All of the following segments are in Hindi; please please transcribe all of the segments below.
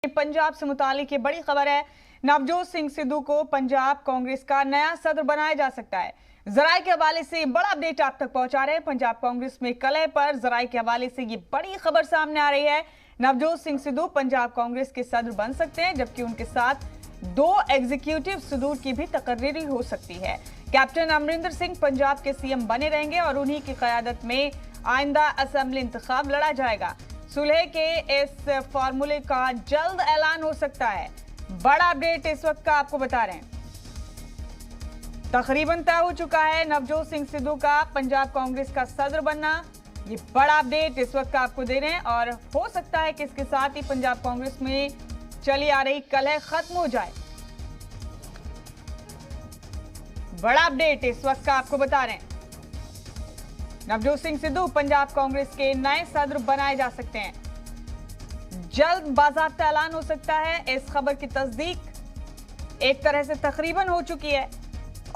पंजाब से मुतालिक ये बड़ी खबर है। नवजोत सिंह सिद्धू को पंजाब कांग्रेस का नया सदर बनाया जा सकता है। जराये के हवाले से बड़ा अपडेट आप तक पहुंचा रहे हैं। पंजाब कांग्रेस में कलह पर जराये के हवाले से ये बड़ी खबर सामने आ रही है। नवजोत सिंह सिद्धू पंजाब कांग्रेस के सदर बन सकते हैं, जबकि उनके साथ 2 एग्जीक्यूटिव सदूर की भी तकर्री हो सकती है। कैप्टन अमरिंदर सिंह पंजाब के सीएम बने रहेंगे और उन्हीं की क़यादत में आइंदा असेंबली इंतखाब लड़ा जाएगा। सुलह के इस फॉर्मूले का जल्द ऐलान हो सकता है। बड़ा अपडेट इस वक्त का आपको बता रहे हैं। तकरीबन तय हो चुका है नवजोत सिंह सिद्धू का पंजाब कांग्रेस का सदर बनना। ये बड़ा अपडेट इस वक्त का आपको दे रहे हैं और हो सकता है कि इसके साथ ही पंजाब कांग्रेस में चली आ रही कलह खत्म हो जाए। बड़ा अपडेट इस वक्त का आपको बता रहे हैं। नवजोत सिंह सिद्धू पंजाब कांग्रेस के नए सदर बनाए जा सकते हैं। जल्द बाज़ाब्ता ऐलान हो सकता है। इस खबर की तस्दीक एक तरह से तकरीबन हो चुकी है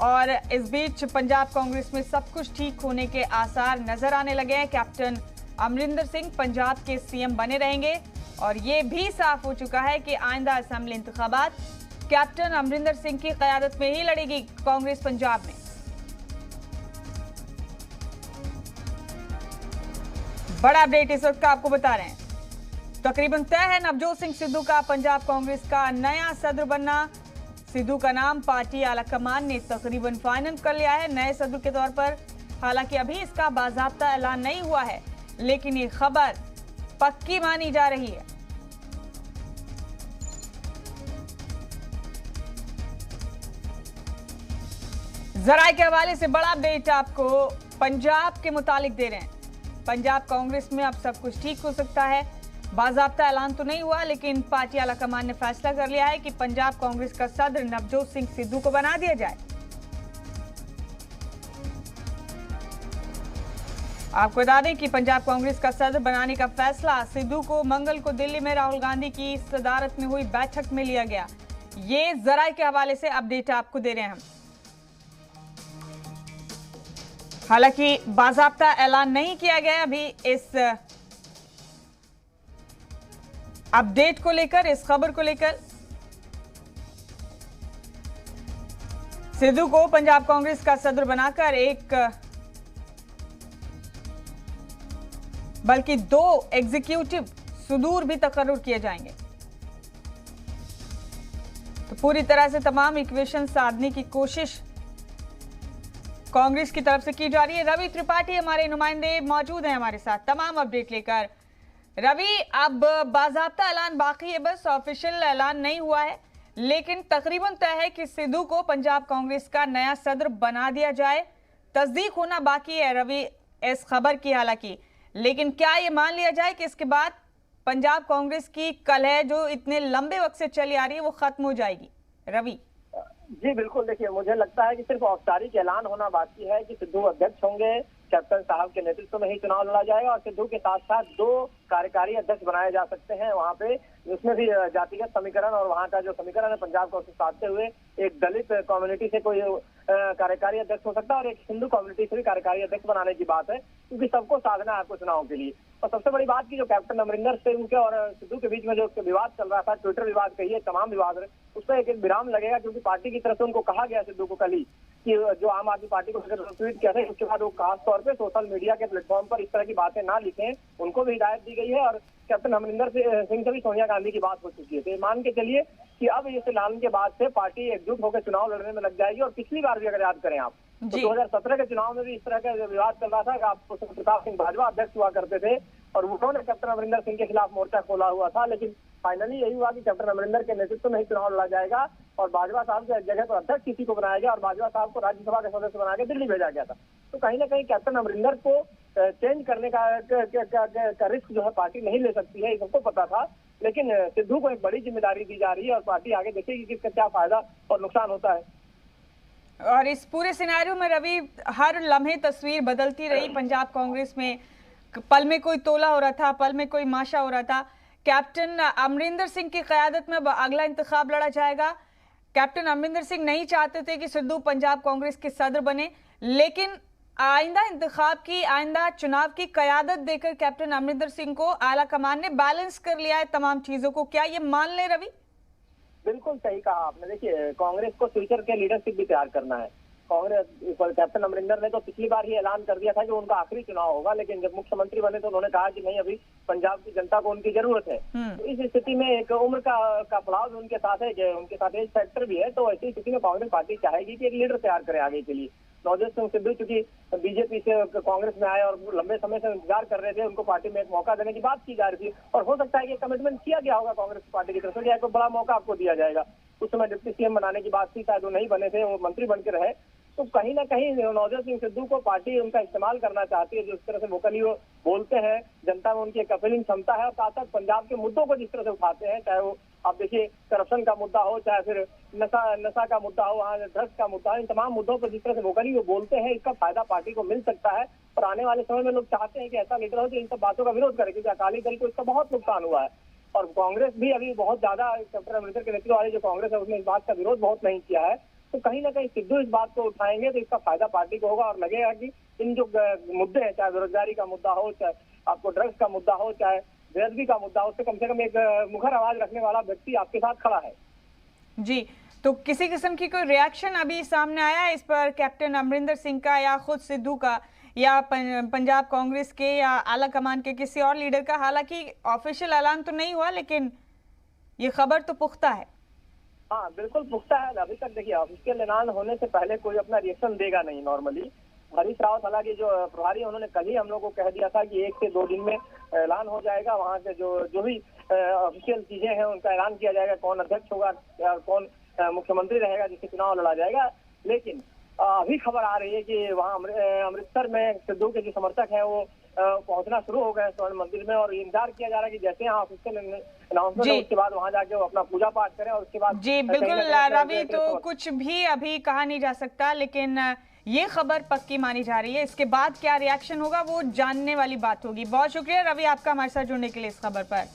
और इस बीच पंजाब कांग्रेस में सब कुछ ठीक होने के आसार नजर आने लगे हैं। कैप्टन अमरिंदर सिंह पंजाब के सीएम बने रहेंगे और ये भी साफ हो चुका है कि आइंदा असेंबली इंतखाबात कैप्टन अमरिंदर सिंह की क़यादत में ही लड़ेगी कांग्रेस पंजाब में। बड़ा अपडेट इस वक्त का आपको बता रहे हैं। तकरीबन तय है नवजोत सिंह सिद्धू का पंजाब कांग्रेस का नया सदर बनना। सिद्धू का नाम पार्टी आला कमान ने तकरीबन फाइनल कर लिया है नए सदर के तौर पर। हालांकि अभी इसका बाज़ाब्ता ऐलान नहीं हुआ है, लेकिन ये खबर पक्की मानी जा रही है। जराये के हवाले से बड़ा अपडेट आपको पंजाब के मुतालिक दे रहे हैं। पंजाब कांग्रेस में अब सब कुछ ठीक हो सकता है। बाज़ाब्ता ऐलान तो नहीं हुआ, लेकिन पार्टी आला कमान ने फैसला कर लिया है कि पंजाब कांग्रेस का सदर नवजोत सिंह सिद्धू को बना दिया जाए। आपको बता दें कि पंजाब कांग्रेस का सदर बनाने का फैसला सिद्धू को मंगल को दिल्ली में राहुल गांधी की सदारत में हुई बैठक में लिया गया। ये जराये के हवाले से अपडेट आपको दे रहे हैं हम। हालांकि बाज़ाब्ता ऐलान नहीं किया गया अभी इस अपडेट को लेकर, इस खबर को लेकर। सिद्धू को पंजाब कांग्रेस का सदर बनाकर बल्कि 2 एग्जीक्यूटिव सदूर भी तकर्रुर किए जाएंगे। तो पूरी तरह से तमाम इक्वेशन साधने की कोशिश कांग्रेस की तरफ से की जा रही है। रवि त्रिपाठी हमारे नुमाइंदे मौजूद हैं हमारे साथ तमाम अपडेट लेकर। रवि, अब बाज़ाब्ता ऐलान बाकी है, बस ऑफिशियल ऐलान नहीं हुआ है, लेकिन तकरीबन तय है कि सिद्धू को पंजाब कांग्रेस का नया सदर बना दिया जाए। तस्दीक होना बाकी है रवि इस खबर की। हालांकि लेकिन क्या ये मान लिया जाए कि इसके बाद पंजाब कांग्रेस की कलह जो इतने लंबे वक्त से चली आ रही है वो खत्म हो जाएगी? रवि जी बिल्कुल, देखिए मुझे लगता है कि सिर्फ औपचारिक ऐलान होना बाकी है कि सिद्धू अध्यक्ष होंगे। कैप्टन साहब के नेतृत्व में ही चुनाव लड़ा जाएगा और सिद्धू के साथ साथ 2 कार्यकारी अध्यक्ष बनाए जा सकते हैं वहां पे, जिसमें भी जातिगत समीकरण और वहां का जो समीकरण है पंजाब को साधते हुए एक दलित कम्युनिटी से कोई कार्यकारी अध्यक्ष हो सकता है और एक हिंदू कम्युनिटी से भी कार्यकारी अध्यक्ष बनाने की बात है, क्योंकि सबको साधना है आपको चुनाव के लिए। और सबसे बड़ी बात की जो कैप्टन अमरिंदर सिंह के और सिद्धू के बीच में जो विवाद चल रहा था, ट्विटर विवाद कहिए, तमाम विवाद है, उस पर एक विराम लगेगा, क्योंकि पार्टी की तरफ से उनको कहा गया सिद्धू को कल ही कि जो आम आदमी पार्टी को ट्वीट किया था, उसके बाद वो खास तौर पे सोशल मीडिया के प्लेटफॉर्म पर इस तरह की बातें ना लिखें, उनको भी हिदायत दी गई है। और कैप्टन अमरिंदर सिंह से भी सोनिया गांधी की बात हो चुकी है। तो ये मान के चलिए कि अब इस ऐलान के बाद से पार्टी एकजुट होकर चुनाव लड़ने में लग जाएगी। और पिछली बार भी अगर याद करें आप, तो 2017 के चुनाव में भी इस तरह का विवाद चल रहा था कि आप प्रताप सिंह भाजपा अध्यक्ष हुआ करते थे और उन्होंने कैप्टन अमरिंदर सिंह के खिलाफ मोर्चा खोला हुआ था, लेकिन फाइनली यही हुआ कि कैप्टन अमरिंदर के नेतृत्व में ही चुनाव लड़ा जाएगा और बाजवा साहब की जगह पर अध्यक्ष किसी को बनाया गया और बाजवा साहब को राज्यसभा के सदस्य बना के दिल्ली भेजा गया था। तो कहीं ना कहीं कैप्टन अमरिंदर को चेंज करने का रिस्क जो है पार्टी नहीं ले सकती है, सबको पता था। लेकिन सिद्धू को एक बड़ी जिम्मेदारी दी जा रही है और पार्टी आगे देखेगी कि इसका क्या फायदा और नुकसान होता है। और इस पूरे सिनेरियो में रवि, हर लम्हे तस्वीर बदलती रही पंजाब कांग्रेस में। पल में कोई तोला हो रहा था, पल में कोई माशा हो रहा था। कैप्टन अमरिंदर सिंह की क़यादत में अगला इंतखाब लड़ा जाएगा। कैप्टन अमरिंदर सिंह नहीं चाहते थे कि सिद्धू पंजाब कांग्रेस के सदर बने, लेकिन आइंदा इंतखाब की, आइंदा चुनाव की क़यादत देकर कैप्टन अमरिंदर सिंह को आला कमान ने बैलेंस कर लिया है तमाम चीजों को, क्या ये मान ले रवि? बिल्कुल सही कहा आपने। देखिए, कांग्रेस को फ्यूचर के लीडरशिप भी तैयार करना है। कांग्रेस कैप्टन अमरिंदर ने तो पिछली बार ही ऐलान कर दिया था कि उनका आखिरी चुनाव होगा, लेकिन जब मुख्यमंत्री बने तो उन्होंने कहा कि नहीं, अभी पंजाब की जनता को उनकी जरूरत है। तो इस स्थिति में एक उम्र का पड़ाव भी उनके साथ है, उनके साथ एज फैक्टर भी है। तो ऐसी स्थिति में कांग्रेस पार्टी चाहेगी कि एक लीडर तैयार करे आगे के लिए। नवजोत सिंह सिद्धू चूंकि बीजेपी से कांग्रेस में आए और लंबे समय से इंतजार कर रहे थे, उनको पार्टी में एक मौका देने की बात की जा रही थी, और हो सकता है कि कमिटमेंट किया गया होगा कांग्रेस पार्टी की तरफ से, कोई बड़ा मौका आपको दिया जाएगा। उस समय डिप्टी सीएम बनाने की बात थी, शायद वो नहीं बने थे, वो मंत्री बन के रहे। तो कहीं ना कहीं नवजोत सिंह सिद्धू को पार्टी उनका इस्तेमाल करना चाहती है, जिस तरह से वोकली वो बोलते हैं, जनता में उनकी एक अपीलिंग क्षमता है, और साथ साथ पंजाब के मुद्दों को जिस तरह से उठाते हैं, चाहे वो आप देखिए करप्शन का मुद्दा हो, चाहे फिर नशा का मुद्दा हो, वहाँ ड्रग्स का मुद्दा हो, इन तमाम मुद्दों पर जिस तरह से वोकली वो बोलते हैं, इसका फायदा पार्टी को मिल सकता है। और आने वाले समय में लोग चाहते हैं कि ऐसा लीडर हो जो इन सब बातों का विरोध करे, क्योंकि अकाली दल को इसका बहुत नुकसान हुआ है। और कांग्रेस भी अभी बहुत ज्यादा, कैप्टन अमरिंदर के नेतृत्व वाली जो कांग्रेस है उसने इस बात का विरोध बहुत नहीं किया है। तो कहीं ना कहीं सिद्धू इस बात को उठाएंगे तो इसका फायदा पार्टी को होगा, और लगेगा कि इन जो मुद्दे हैं, चाहे बेरोजगारी का मुद्दा हो, चाहे आपको ड्रग्स का मुद्दा हो, चाहे बेअदबी का मुद्दा हो, उससे कम से कम एक मुखर आवाज रखने वाला व्यक्ति आपके साथ खड़ा है। जी, तो किसी किस्म की कोई रिएक्शन अभी सामने आया है इस पर, कैप्टन अमरिंदर सिंह का या खुद सिद्धू का या पंजाब कांग्रेस के या आला कमान के किसी और लीडर का? हालांकि ऑफिशियल ऐलान तो नहीं हुआ, लेकिन ये खबर तो पुख्ता है। हाँ, बिल्कुल पुख्ता है। अभी तक देखिए, ऑफिशियल ऐलान होने से पहले कोई अपना रिएक्शन देगा नहीं नॉर्मली। हरीश रावत हालांकि जो प्रभारी, उन्होंने कल ही हम लोग को कह दिया था कि 1 से 2 दिन में ऐलान हो जाएगा। वहाँ से जो भी ऑफिशियल चीजें हैं उनका ऐलान किया जाएगा, कौन अध्यक्ष होगा, कौन मुख्यमंत्री रहेगा, जिससे चुनाव लड़ा जाएगा। लेकिन अभी खबर आ रही है कि वहाँ अमृतसर में सिद्धू के जो समर्थक हैं वो पहुंचना शुरू हो गए स्वर्ण मंदिर में, और इंतजार किया जा रहा है कि जैसे यहाँ ऑफिशियल अनाउंसमेंट है उसके बाद वहां जाके वो अपना पूजा पाठ करें, और उसके बाद। जी बिल्कुल रवि, तो कुछ भी अभी कहा नहीं जा सकता, लेकिन ये खबर पक्की मानी जा रही है। इसके बाद क्या रिएक्शन होगा वो जानने वाली बात होगी। बहुत शुक्रिया रवि आपका हमारे साथ जुड़ने के लिए इस खबर पर।